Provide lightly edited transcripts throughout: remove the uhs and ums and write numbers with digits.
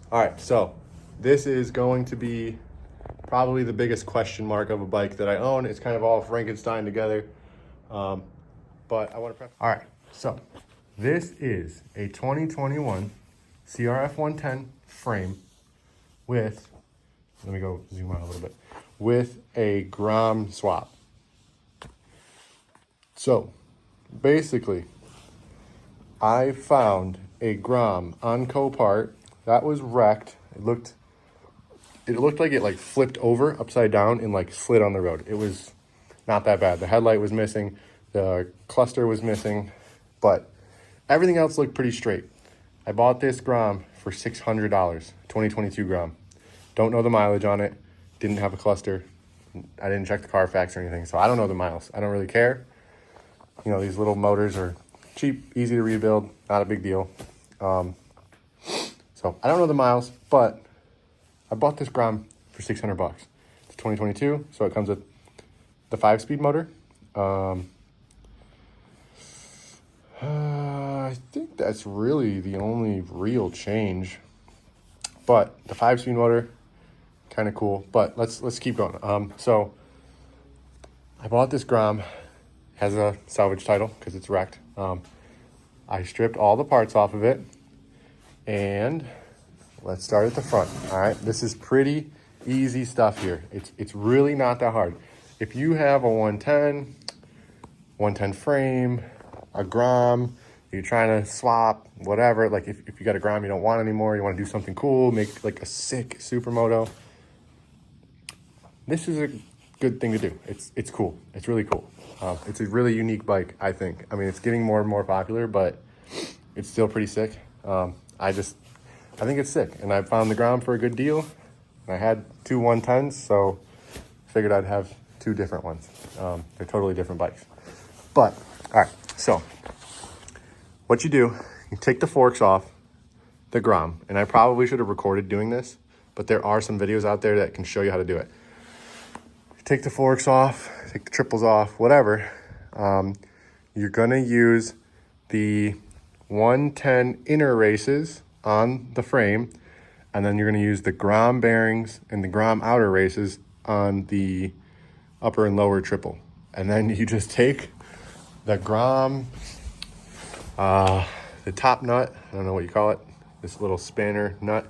All right, so this is going to be probably the biggest question mark of a bike that I own. It's kind of all Frankenstein together. But I want to All right, so this is a 2021 CRF110 frame with, let me go zoom out a little bit, with a Grom swap. So basically, I found a Grom on Copart that was wrecked. It looked like it like flipped over upside down and like slid on the road. It was not that bad. The headlight was missing, the cluster was missing, but everything else looked pretty straight. I bought this Grom for $600, 2022 Grom. Don't know the mileage on it. Didn't have a cluster. I didn't check the Carfax or anything, so I don't know the miles. I don't really care. You know, these little motors are cheap, easy to rebuild, not a big deal. So I don't know the miles, but I bought this Grom for $600. It's 2022, so it comes with the 5-speed motor. I think that's really the only real change. But the 5-speed motor, kind of cool. But let's keep going. So I bought this Grom, has a salvage title because it's wrecked. I stripped all the parts off of it, and let's start at the front. All right, this is pretty easy stuff here. It's really not that hard. If you have a 110 frame, a Grom, you're trying to swap, whatever, like if you got a Grom you don't want anymore, you want to do something cool, make like a sick supermoto, this is a good thing to do. It's cool. It's really cool. It's a really unique bike, I think. I mean, it's getting more and more popular, but it's still pretty sick. I think it's sick, and I found the Grom for a good deal. I had two 110s, so figured I'd have two different ones. They're totally different bikes. But, all right, so what you do, you take the forks off the Grom, and I probably should have recorded doing this, but there are some videos out there that can show you how to do it. Take the forks off, take the triples off, whatever. You're gonna use the 110 inner races on the frame, and then you're gonna use the Grom bearings and the Grom outer races on the upper and lower triple. And then you just take the Grom, the top nut, I don't know what you call it, this little spanner nut,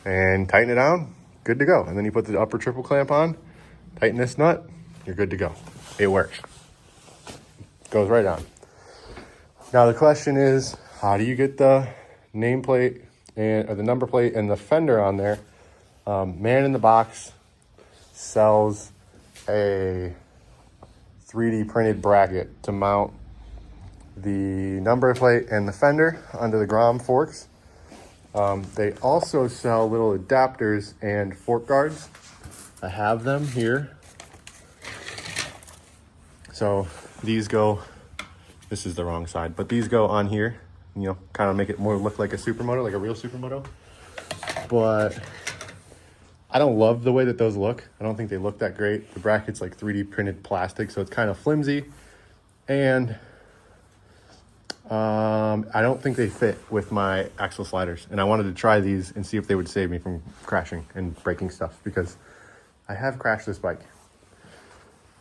and tighten it down, good to go. And then you put the upper triple clamp on, tighten this nut, you're good to go. It works. Goes right on. Now the question is, how do you get the nameplate or the number plate and the fender on there? Man in the Box sells a 3D printed bracket to mount the number plate and the fender onto the Grom forks. They also sell little adapters and fork guards. I have them here. So these go, this is the wrong side, but these go on here, you know, kind of make it more look like a supermoto, like a real supermoto. But I don't love the way that those look. I don't think they look that great. The bracket's like 3D printed plastic, so it's kind of flimsy. And I don't think they fit with my axle sliders. And I wanted to try these and see if they would save me from crashing and breaking stuff, because I have crashed this bike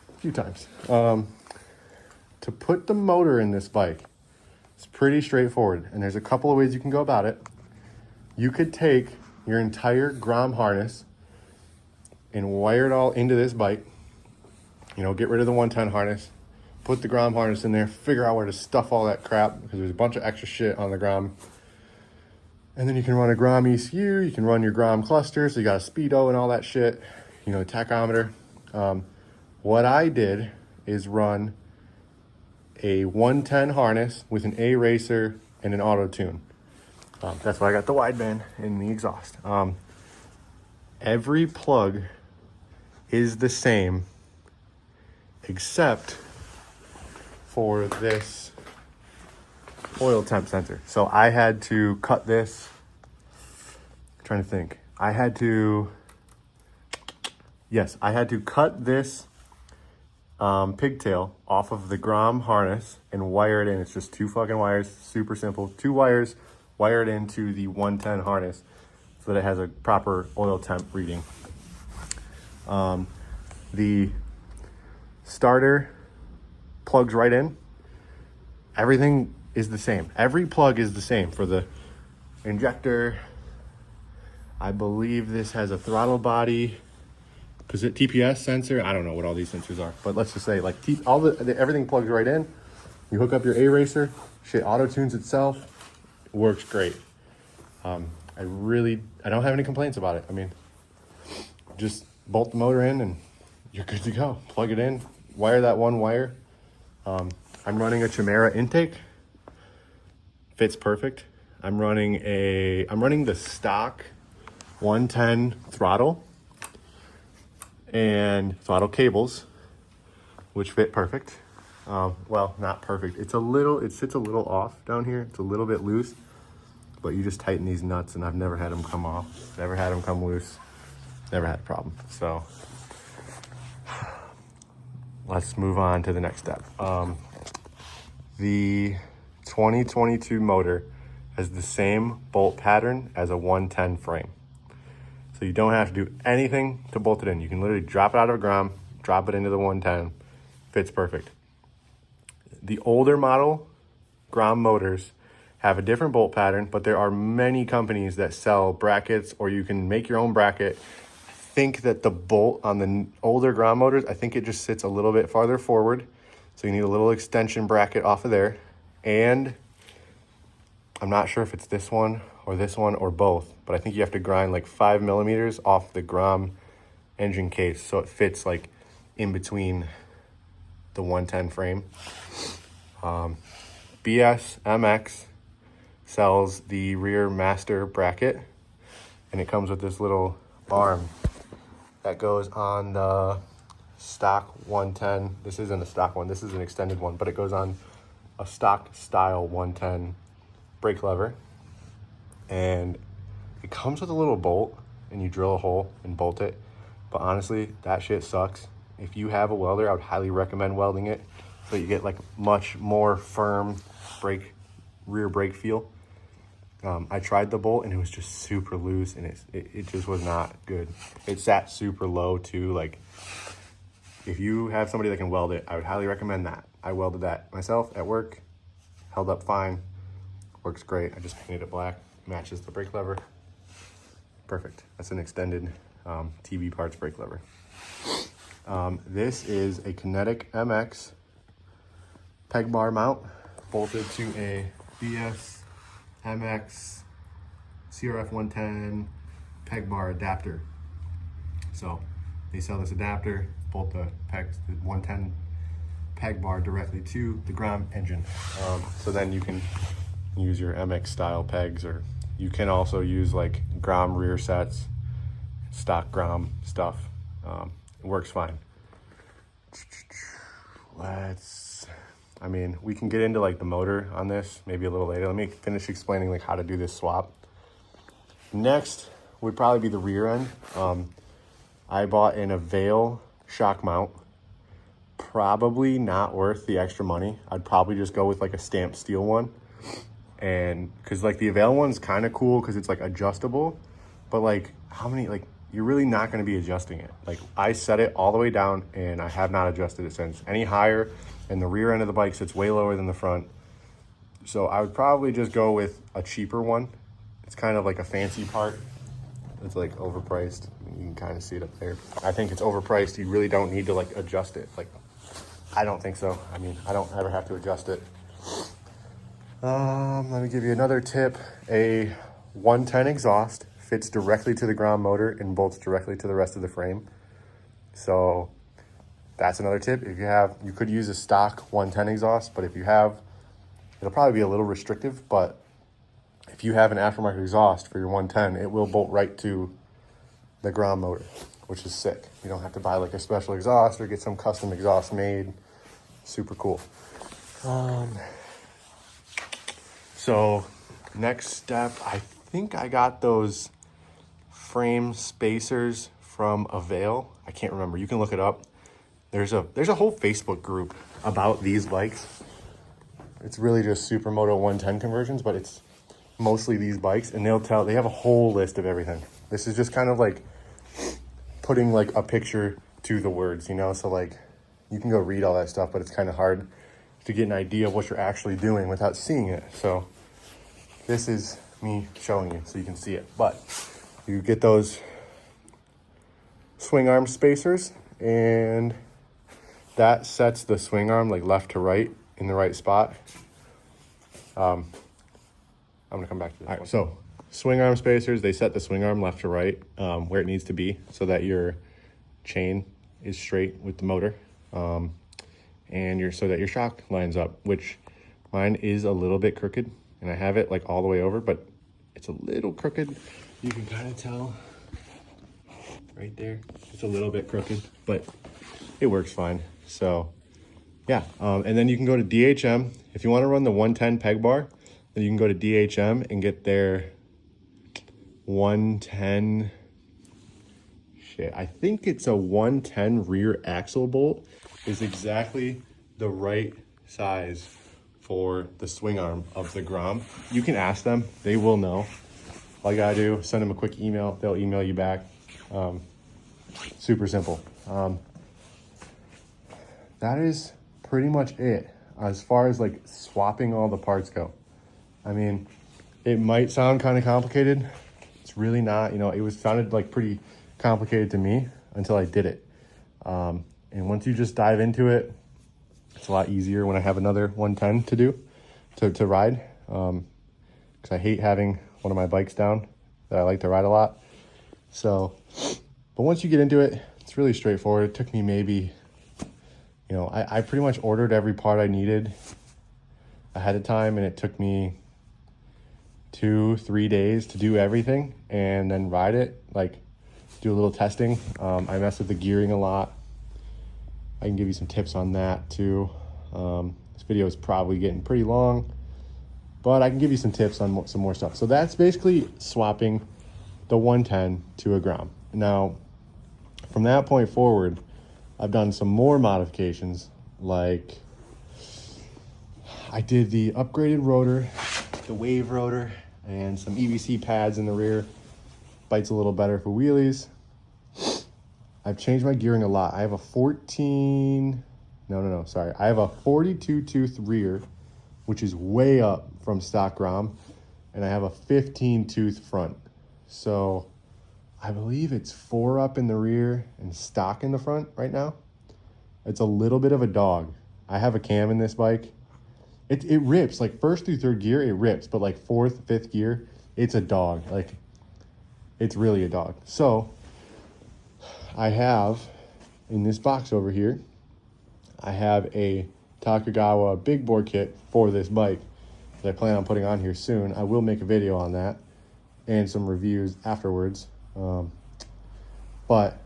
a few times. To put the motor in this bike, it's pretty straightforward, and there's a couple of ways you can go about it. You could take your entire Grom harness and wire it all into this bike. You know, get rid of the 110 harness, put the Grom harness in there, figure out where to stuff all that crap, because there's a bunch of extra shit on the Grom. And then you can run a Grom ECU, you can run your Grom cluster, so you got a speedo and all that shit, you know, tachometer. What I did is run a 110 harness with an A racer and an auto tune. That's why I got the wideband in the exhaust. Every plug is the same except for this oil temp sensor. So I had to cut this, I'm trying to think. I had to cut this pigtail off of the Grom harness and wire it in. It's just two fucking wires, super simple. 2 wires wired into the 110 harness. so that it has a proper oil temp reading. The starter plugs right in. Everything is the same. Every plug is the same for the injector. I believe this has a throttle body. Is it TPS sensor? I don't know what all these sensors are, but let's just say like everything plugs right in. You hook up your A-Racer, shit auto tunes itself, works great. I don't have any complaints about it. I mean, just bolt the motor in and you're good to go. Plug it in, wire that one wire. I'm running a Chimera intake. Fits perfect. I'm running the stock 110 throttle and throttle cables, which fit perfect. Well, not perfect. It sits a little off down here. It's a little bit loose, but you just tighten these nuts and I've never had them come off. Never had them come loose. Never had a problem. So let's move on to the next step. The 2022 motor has the same bolt pattern as a 110 frame. So you don't have to do anything to bolt it in. You can literally drop it out of a Grom, drop it into the 110, fits perfect. The older model Grom motors have a different bolt pattern, but there are many companies that sell brackets, or you can make your own bracket. I think that the bolt on the older Grom motors, I think it just sits a little bit farther forward. So you need a little extension bracket off of there. And I'm not sure if it's this one or both, but I think you have to grind like 5 millimeters off the Grom engine case so it fits like in between the 110 frame. BS MX sells the rear master bracket, and it comes with this little arm that goes on the stock 110. This isn't a stock one, this is an extended one, but it goes on a stock style 110 brake lever, and it comes with a little bolt, and you drill a hole and bolt it. But honestly, that shit sucks. If you have a welder, I would highly recommend welding it so you get like much more firm rear brake feel. I tried the bolt and it was just super loose, and it just was not good. It sat super low too. Like, if you have somebody that can weld it, I would highly recommend that. I welded that myself at work, held up fine, works great. I just painted it black, matches the brake lever. Perfect. That's an extended TB parts brake lever. This is a Kinetic MX peg bar mount bolted to a BS MX CRF110 peg bar adapter. So they sell this adapter, bolt the 110 peg bar directly to the Grom engine. So then you can use your MX style pegs, or you can also use like Grom rear sets, stock Grom stuff. It works fine. We can get into like the motor on this maybe a little later. Let me finish explaining like how to do this swap. Next would probably be the rear end. I bought an Avail shock mount. Probably not worth the extra money. I'd probably just go with like a stamped steel one. And because like the Avail one's kind of cool because it's like adjustable, but like you're really not going to be adjusting it. Like, I set it all the way down and I have not adjusted it since. Any higher, and the rear end of the bike sits way lower than the front. So I would probably just go with a cheaper one. It's kind of like a fancy part. It's like overpriced. You can kind of see it up there. I think it's overpriced. You really don't need to like adjust it. Like, I don't think so. I don't ever have to adjust it. Let me give you another tip. A 110 exhaust fits directly to the Grom motor and bolts directly to the rest of the frame. So that's another tip. You could use a stock 110 exhaust, but if you have, it'll probably be a little restrictive, but if you have an aftermarket exhaust for your 110, it will bolt right to the Grom motor, which is sick. You don't have to buy like a special exhaust or get some custom exhaust made. Super cool. So next step, I think I got those frame spacers from Avail. I can't remember. You can look it up. There's a whole Facebook group about these bikes. It's really just Supermoto 110 conversions, but it's mostly these bikes, and they have a whole list of everything. This is just kind of like putting like a picture to the words, you know? So like you can go read all that stuff, but it's kind of hard to get an idea of what you're actually doing without seeing it. So this is me showing you so you can see it. But you get those swing arm spacers, and that sets the swing arm like left to right in the right spot. I'm gonna come back to this. All right, so swing arm spacers, they set the swing arm left to right where it needs to be so that your chain is straight with the motor, and so that your shock lines up, which mine is a little bit crooked, and I have it like all the way over, but it's a little crooked. You can kind of tell right there. It's a little bit crooked, but it works fine. So yeah, and then you can go to DHM. If you want to run the 110 peg bar, then you can go to DHM and get their 110, I think it's a 110 rear axle bolt is exactly the right size for the swing arm of the Grom. You can ask them, they will know. All you gotta do, send them a quick email, they'll email you back. Super simple. That is pretty much it as far as like swapping all the parts go. I mean, it might sound kind of complicated. It's really not, you know, sounded like pretty complicated to me until I did it. And once you just dive into it, it's a lot easier when I have another 110 to do, to ride. Because I hate having one of my bikes down that I like to ride a lot. So, but once you get into it, it's really straightforward. It took me maybe, you know, I pretty much ordered every part I needed ahead of time, and it took me 2-3 days to do everything and then ride it, like do a little testing. I mess with the gearing a lot. I can give you some tips on that too. This video is probably getting pretty long, but I can give you some tips on some more stuff. So that's basically swapping the 110 to a Grom. Now, from that point forward, I've done some more modifications, like I did the upgraded rotor, the wave rotor, and some EBC pads in the rear. Bites a little better for wheelies. I've changed my gearing a lot. I have a 42 tooth rear, which is way up from stock Grom, and I have a 15 tooth front. So I believe it's 4 up in the rear and stock in the front right now. It's a little bit of a dog. I have a cam in this bike. It rips, like 1st through 3rd gear, it rips, but like 4th, 5th gear, it's a dog. Like, it's really a dog. So I have, in this box over here, I have a Takagawa big bore kit for this bike that I plan on putting on here soon. I will make a video on that and some reviews afterwards. But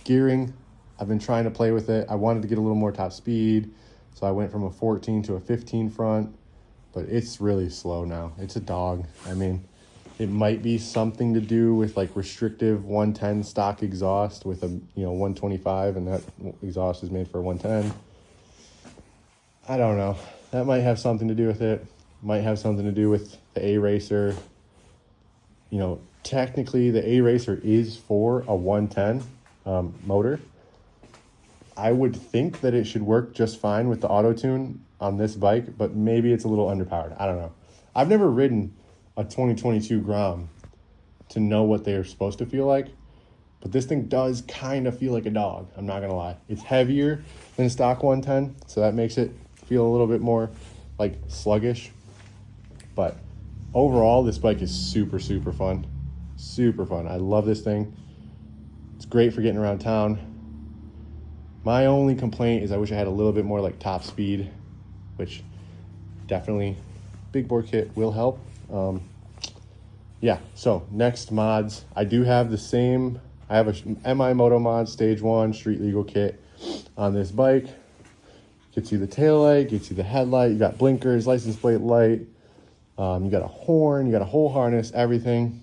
gearing, I've been trying to play with it. I wanted to get a little more top speed, so I went from a 14 to a 15 front, but it's really slow now. It's a dog. I mean, it might be something to do with like restrictive 110 stock exhaust with a 125, and that exhaust is made for 110. I don't know. That might have something to do with it. Might have something to do with the A-Racer. You know, technically the A-Racer is for a 110 motor. I would think that it should work just fine with the auto-tune on this bike, but maybe it's a little underpowered. I don't know. I've never ridden a 2022 Grom to know what they're supposed to feel like, but this thing does kind of feel like a dog. I'm not gonna lie. It's heavier than a stock 110, so that makes it feel a little bit more like sluggish. But overall, this bike is super, super fun. Super fun. I love this thing. It's great for getting around town. My only complaint is I wish I had a little bit more like top speed, which definitely big bore kit will help. Yeah, so next mods. I do have the same, I have a MI Moto Mod Stage 1 street legal kit on this bike. Gets you the tail light, gets you the headlight, you got blinkers, license plate light, you got a horn, you got a whole harness, everything.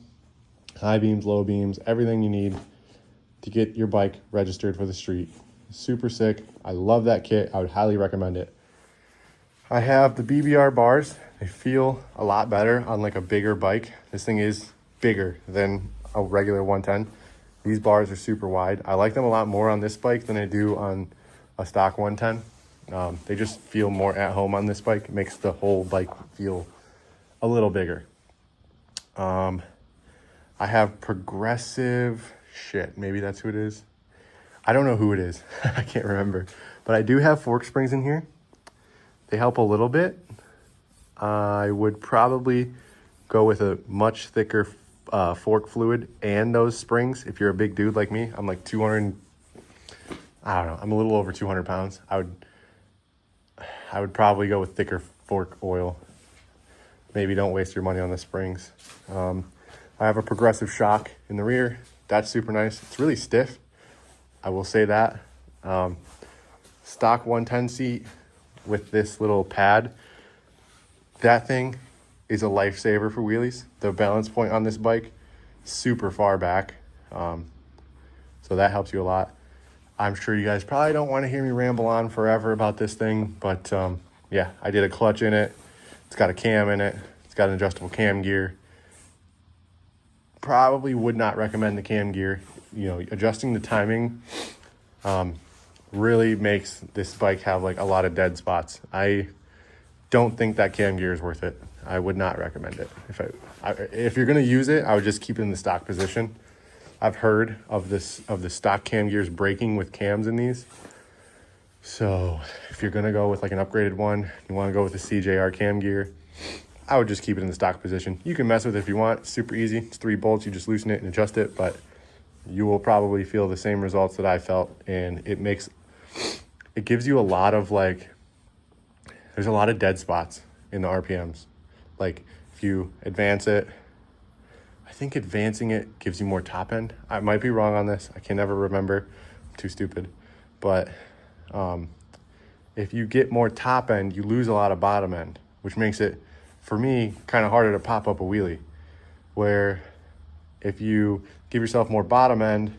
High beams, low beams, everything you need to get your bike registered for the street. Super sick. I love that kit. I would highly recommend it. I have the BBR bars. They feel a lot better on like a bigger bike. This thing is bigger than a regular 110. These bars are super wide. I like them a lot more on this bike than I do on a stock 110. They just feel more at home on this bike. It makes the whole bike feel a little bigger. I have progressive shit. Maybe that's who it is. I don't know who it is. I can't remember. But I do have fork springs in here. They help a little bit. I would probably go with a much thicker fork fluid and those springs. If you're a big dude like me, I'm like 200, I don't know, I'm a little over 200 pounds. I would probably go with thicker fork oil. Maybe don't waste your money on the springs. I have a progressive shock in the rear. That's super nice. It's really stiff, I will say that. Stock 110 seat with this little pad, that thing is a lifesaver for wheelies. The balance point on this bike, super far back. So that helps you a lot. I'm sure you guys probably don't want to hear me ramble on forever about this thing, but yeah, I did a clutch in it. It's got a cam in it. It's got an adjustable cam gear. Probably would not recommend the cam gear. You know, adjusting the timing really makes this bike have like a lot of dead spots. I don't think that cam gear is worth it. I would not recommend it. If you're gonna use it, I would just keep it in the stock position. I've heard of the stock cam gears breaking with cams in these. So if you're gonna go with like an upgraded one, you wanna go with the CJR cam gear, I would just keep it in the stock position. You can mess with it if you want. It's super easy. It's 3 bolts. You just loosen it and adjust it, but you will probably feel the same results that I felt. And it gives you a lot of like, there's a lot of dead spots in the RPMs. Like if you advance it, I think advancing it gives you more top end. I might be wrong on this. I can never remember. I'm too stupid. But if you get more top end, you lose a lot of bottom end, which makes it, for me, kind of harder to pop up a wheelie. Where if you give yourself more bottom end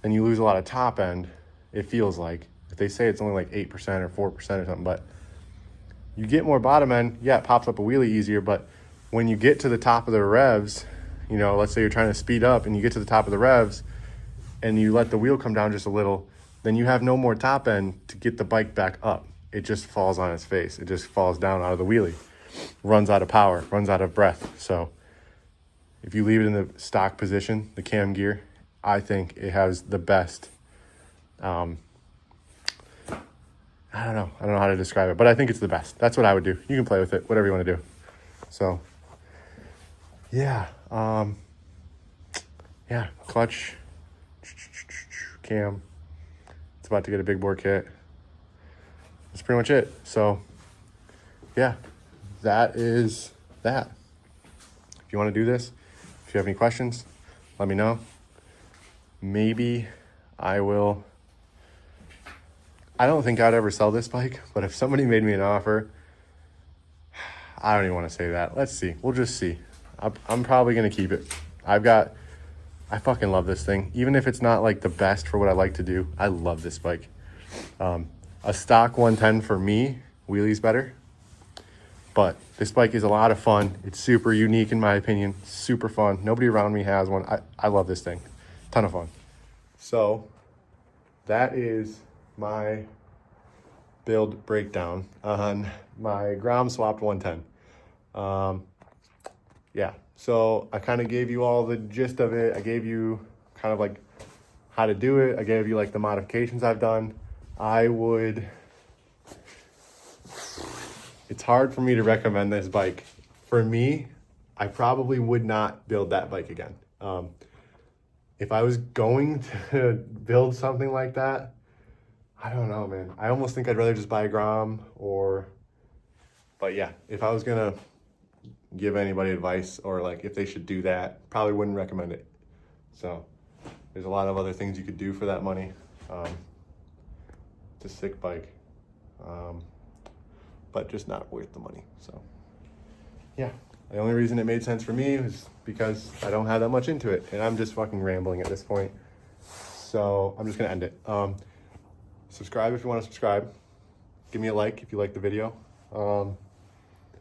and you lose a lot of top end, it feels like, if they say it's only like 8% or 4% or something, but you get more bottom end, yeah, it pops up a wheelie easier, but when you get to the top of the revs, you know, let's say you're trying to speed up and you get to the top of the revs and you let the wheel come down just a little, then you have no more top end to get the bike back up. It just falls on its face. It just falls down out of the wheelie, runs out of power, runs out of breath. So if you leave it in the stock position, the cam gear, I think it has the best, I don't know how to describe it, but I think it's the best. That's what I would do. You can play with it, whatever you want to do. So yeah, yeah, clutch, cam. It's about to get a big bore kit. That's pretty much it. So yeah, that is that. If you want to do this, if you have any questions, let me know. Maybe I will. I don't think I'd ever sell this bike, but if somebody made me an offer, I don't even want to say that. Let's see. We'll just see. I'm probably going to keep it. I fucking love this thing. Even if it's not like the best for what I like to do, I love this bike. A stock 110 for me, wheelie's better. But this bike is a lot of fun. It's super unique in my opinion. Super fun. Nobody around me has one. I love this thing. Ton of fun. So that is my build breakdown on my Grom swapped 110. Yeah, so I kind of gave you all the gist of it. I gave you kind of like how to do it. I gave you like the modifications I've done. It's hard for me to recommend this bike. For me, I probably would not build that bike again. If I was going to build something like that, I don't know, man. I almost think I'd rather just buy a Grom but yeah, if I was gonna give anybody advice or like if they should do that, probably wouldn't recommend it. So there's a lot of other things you could do for that money. It's a sick bike, but just not worth the money. So yeah, the only reason it made sense for me was because I don't have that much into it and I'm just fucking rambling at this point. So I'm just gonna end it. Subscribe if you want to subscribe. Give me a like if you like the video. I'm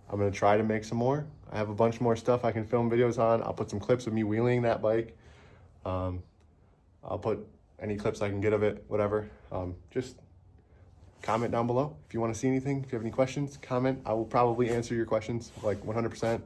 gonna try to make some more. I have a bunch more stuff I can film videos on. I'll put some clips of me wheeling that bike. I'll put any clips I can get of it, whatever. Just comment down below if you want to see anything. If you have any questions, comment. I will probably answer your questions like 100%.